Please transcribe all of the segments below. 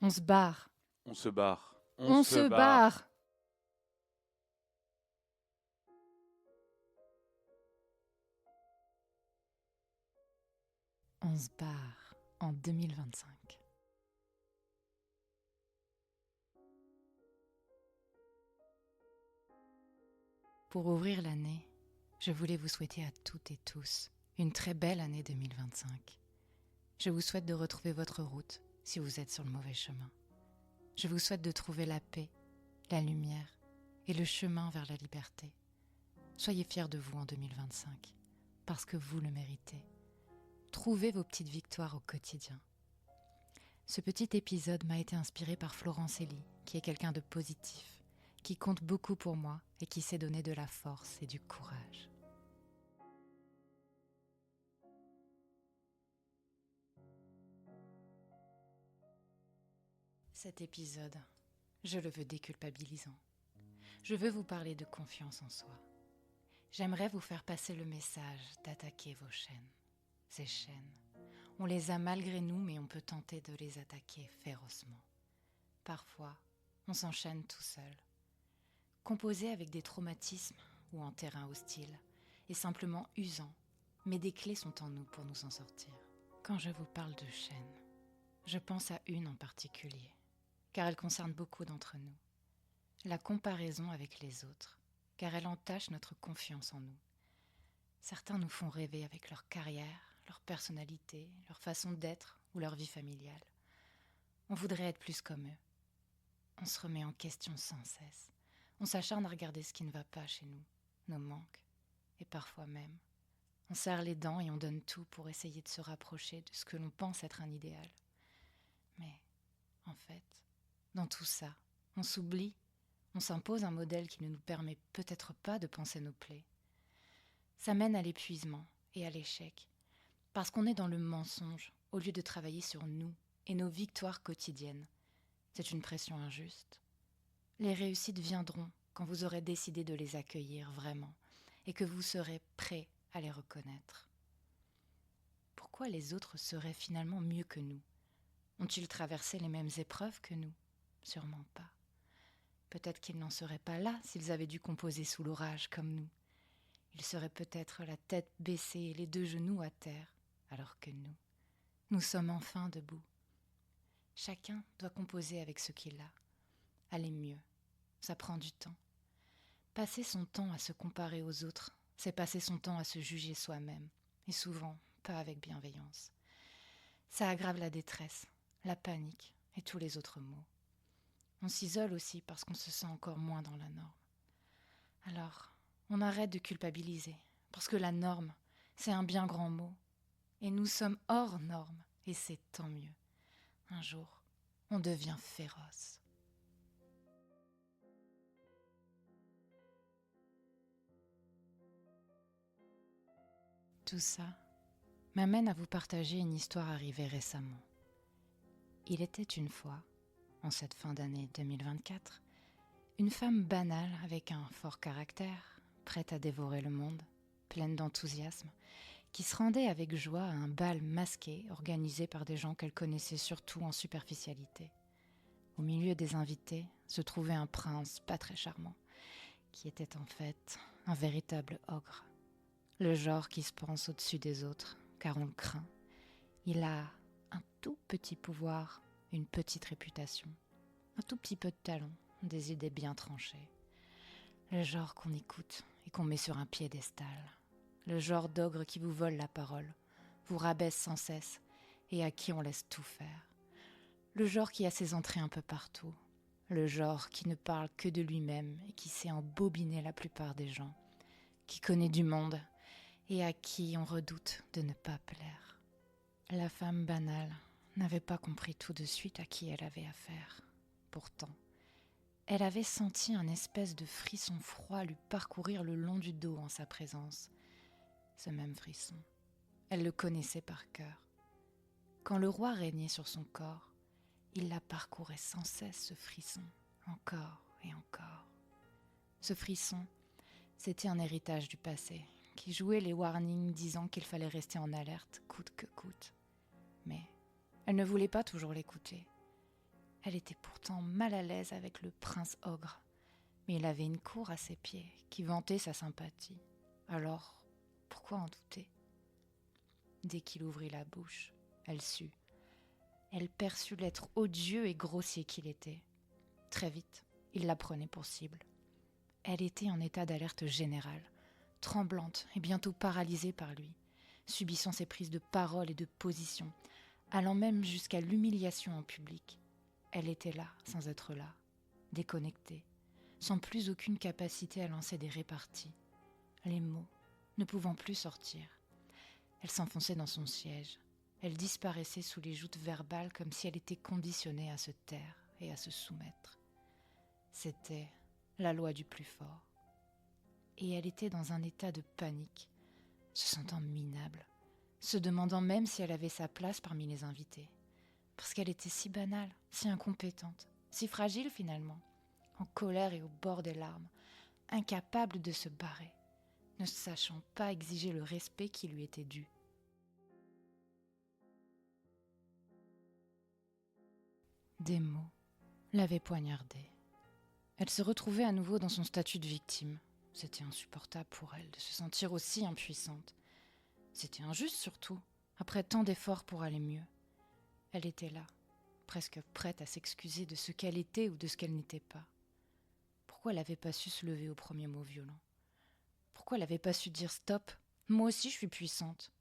On se barre. On se barre. On se barre. On se barre en 2025. Pour ouvrir l'année, je voulais vous souhaiter à toutes et tous une très belle année 2025. Je vous souhaite de retrouver votre route si vous êtes sur le mauvais chemin. Je vous souhaite de trouver la paix, la lumière et le chemin vers la liberté. Soyez fiers de vous en 2025, parce que vous le méritez. Trouvez vos petites victoires au quotidien. Ce petit épisode m'a été inspiré par Florence Elie, qui est quelqu'un de positif, qui compte beaucoup pour moi et qui sait donner de la force et du courage. Cet épisode, je le veux déculpabilisant. Je veux vous parler de confiance en soi. J'aimerais vous faire passer le message d'attaquer vos chaînes. Ces chaînes, on les a malgré nous, mais on peut tenter de les attaquer férocement. Parfois, on s'enchaîne tout seul. Composé avec des traumatismes ou en terrain hostile, et simplement usant, mais des clés sont en nous pour nous en sortir. Quand je vous parle de chaînes, je pense à une en particulier, car elle concerne beaucoup d'entre nous. La comparaison avec les autres, car elle entache notre confiance en nous. Certains nous font rêver avec leur carrière, leur personnalité, leur façon d'être ou leur vie familiale. On voudrait être plus comme eux. On se remet en question sans cesse. On s'acharne à regarder ce qui ne va pas chez nous, nos manques, et parfois même. On serre les dents et on donne tout pour essayer de se rapprocher de ce que l'on pense être un idéal. Mais, en fait, dans tout ça, on s'oublie, on s'impose un modèle qui ne nous permet peut-être pas de penser nos plaies. Ça mène à l'épuisement et à l'échec, parce qu'on est dans le mensonge au lieu de travailler sur nous et nos victoires quotidiennes. C'est une pression injuste. Les réussites viendront quand vous aurez décidé de les accueillir vraiment et que vous serez prêt à les reconnaître. Pourquoi les autres seraient finalement mieux que nous ? Ont-ils traversé les mêmes épreuves que nous ? Sûrement pas. Peut-être qu'ils n'en seraient pas là s'ils avaient dû composer sous l'orage comme nous. Ils seraient peut-être la tête baissée et les deux genoux à terre, alors que nous sommes enfin debout. Chacun doit composer avec ce qu'il a, aller mieux. Ça prend du temps. Passer son temps à se comparer aux autres, c'est passer son temps à se juger soi-même, et souvent pas avec bienveillance. Ça aggrave la détresse, la panique et tous les autres maux. On s'isole aussi parce qu'on se sent encore moins dans la norme. Alors, on arrête de culpabiliser, parce que la norme, c'est un bien grand mot. Et nous sommes hors norme, et c'est tant mieux. Un jour, on devient féroce. Tout ça m'amène à vous partager une histoire arrivée récemment. Il était une fois, en cette fin d'année 2024, une femme banale avec un fort caractère, prête à dévorer le monde, pleine d'enthousiasme, qui se rendait avec joie à un bal masqué organisé par des gens qu'elle connaissait surtout en superficialité. Au milieu des invités se trouvait un prince pas très charmant, qui était en fait un véritable ogre. Le genre qui se pense au-dessus des autres, car on le craint. Il a un tout petit pouvoir, une petite réputation, un tout petit peu de talent, des idées bien tranchées. Le genre qu'on écoute et qu'on met sur un piédestal. Le genre d'ogre qui vous vole la parole, vous rabaisse sans cesse et à qui on laisse tout faire. Le genre qui a ses entrées un peu partout. Le genre qui ne parle que de lui-même et qui sait embobiner la plupart des gens, qui connaît du monde et à qui on redoute de ne pas plaire. La femme banale n'avait pas compris tout de suite à qui elle avait affaire. Pourtant, elle avait senti un espèce de frisson froid lui parcourir le long du dos en sa présence. Ce même frisson, elle le connaissait par cœur. Quand le roi régnait sur son corps, il la parcourait sans cesse, ce frisson, encore et encore. Ce frisson, c'était un héritage du passé, qui jouait les warnings disant qu'il fallait rester en alerte, coûte que coûte. Mais elle ne voulait pas toujours l'écouter. Elle était pourtant mal à l'aise avec le prince ogre, mais il avait une cour à ses pieds qui vantait sa sympathie. Alors, pourquoi en douter ? Dès qu'il ouvrit la bouche, elle sut. Elle perçut l'être odieux et grossier qu'il était. Très vite, il la prenait pour cible. Elle était en état d'alerte générale, tremblante et bientôt paralysée par lui, subissant ses prises de parole et de position, allant même jusqu'à l'humiliation en public. Elle était là, sans être là, déconnectée, sans plus aucune capacité à lancer des réparties. Les mots ne pouvant plus sortir. Elle s'enfonçait dans son siège. Elle disparaissait sous les joutes verbales comme si elle était conditionnée à se taire et à se soumettre. C'était la loi du plus fort. Et elle était dans un état de panique, se sentant minable, se demandant même si elle avait sa place parmi les invités. Parce qu'elle était si banale, si incompétente, si fragile finalement, en colère et au bord des larmes, incapable de se barrer, ne sachant pas exiger le respect qui lui était dû. Des mots l'avaient poignardée. Elle se retrouvait à nouveau dans son statut de victime. C'était insupportable pour elle de se sentir aussi impuissante. C'était injuste surtout, après tant d'efforts pour aller mieux. Elle était là, presque prête à s'excuser de ce qu'elle était ou de ce qu'elle n'était pas. Pourquoi elle n'avait pas su se lever au premier mot violent ? Pourquoi elle n'avait pas su dire stop ? Moi aussi je suis puissante.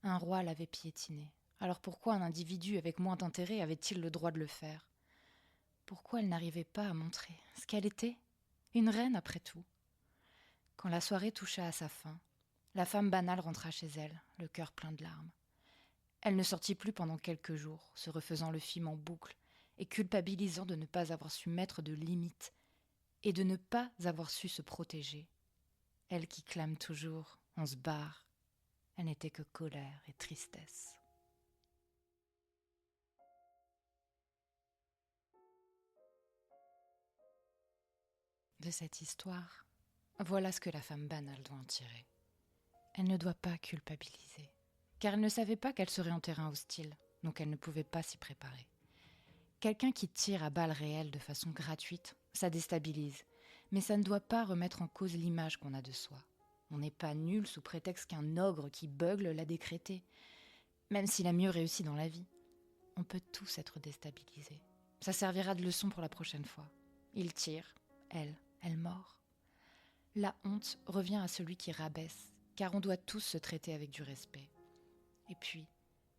Un roi l'avait piétinée. Alors pourquoi un individu avec moins d'intérêt avait-il le droit de le faire ? Pourquoi elle n'arrivait pas à montrer ce qu'elle était ? Une reine après tout. Quand la soirée toucha à sa fin, la femme banale rentra chez elle, le cœur plein de larmes. Elle ne sortit plus pendant quelques jours, se refaisant le film en boucle et culpabilisant de ne pas avoir su mettre de limites et de ne pas avoir su se protéger. Elle qui clame toujours « on se barre », elle n'était que colère et tristesse. De cette histoire, voilà ce que la femme banale doit en tirer. Elle ne doit pas culpabiliser, car elle ne savait pas qu'elle serait en terrain hostile, donc elle ne pouvait pas s'y préparer. Quelqu'un qui tire à balles réelles de façon gratuite, ça déstabilise, mais ça ne doit pas remettre en cause l'image qu'on a de soi. On n'est pas nul sous prétexte qu'un ogre qui beugle l'a décrété, même s'il a mieux réussi dans la vie. On peut tous être déstabilisés. Ça servira de leçon pour la prochaine fois. Il tire, elle mord. La honte revient à celui qui rabaisse, car on doit tous se traiter avec du respect. Et puis,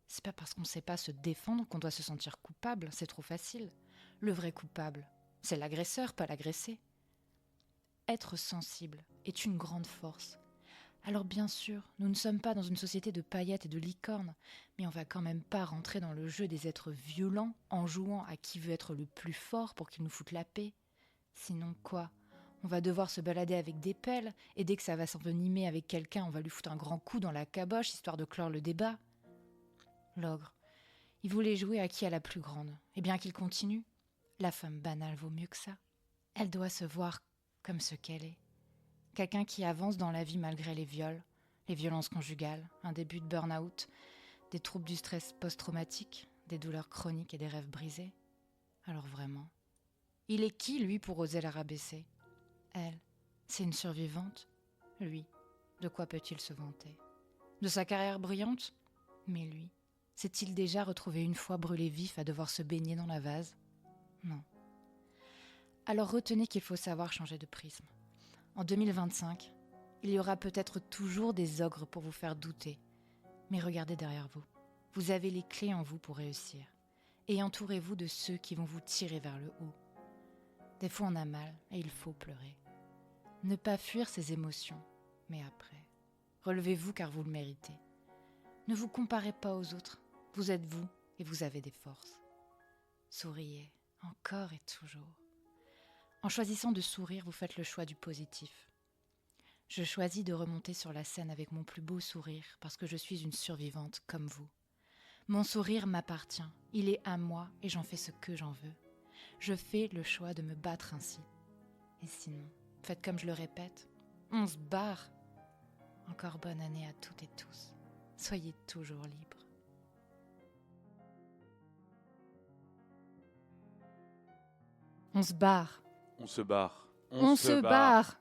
c'est pas parce qu'on ne sait pas se défendre qu'on doit se sentir coupable, c'est trop facile. Le vrai coupable, c'est l'agresseur, pas l'agressé. Être sensible est une grande force. Alors bien sûr, nous ne sommes pas dans une société de paillettes et de licornes, mais on va quand même pas rentrer dans le jeu des êtres violents en jouant à qui veut être le plus fort pour qu'ils nous foutent la paix. Sinon quoi ? On va devoir se balader avec des pelles, et dès que ça va s'envenimer avec quelqu'un, on va lui foutre un grand coup dans la caboche, histoire de clore le débat. L'ogre, il voulait jouer à qui a la plus grande. Et bien qu'il continue, la femme banale vaut mieux que ça. Elle doit se voir comme ce qu'elle est. Quelqu'un qui avance dans la vie malgré les viols, les violences conjugales, un début de burn-out, des troubles du stress post-traumatique, des douleurs chroniques et des rêves brisés. Alors vraiment, il est qui, lui, pour oser la rabaisser ? Elle, c'est une survivante. Lui, de quoi peut-il se vanter ? De sa carrière brillante ? Mais lui, s'est-il déjà retrouvé une fois brûlé vif à devoir se baigner dans la vase ? Non. Alors retenez qu'il faut savoir changer de prisme. En 2025, il y aura peut-être toujours des ogres pour vous faire douter. Mais regardez derrière vous. Vous avez les clés en vous pour réussir. Et entourez-vous de ceux qui vont vous tirer vers le haut. Des fois on a mal et il faut pleurer. Ne pas fuir ses émotions, mais après, relevez-vous car vous le méritez. Ne vous comparez pas aux autres, vous êtes vous et vous avez des forces. Souriez, encore et toujours. En choisissant de sourire, vous faites le choix du positif. Je choisis de remonter sur la scène avec mon plus beau sourire parce que je suis une survivante comme vous. Mon sourire m'appartient, il est à moi et j'en fais ce que j'en veux. Je fais le choix de me battre ainsi. Et sinon, faites comme je le répète, on se barre. Encore bonne année à toutes et tous. Soyez toujours libres. On se barre. On se barre. On se barre.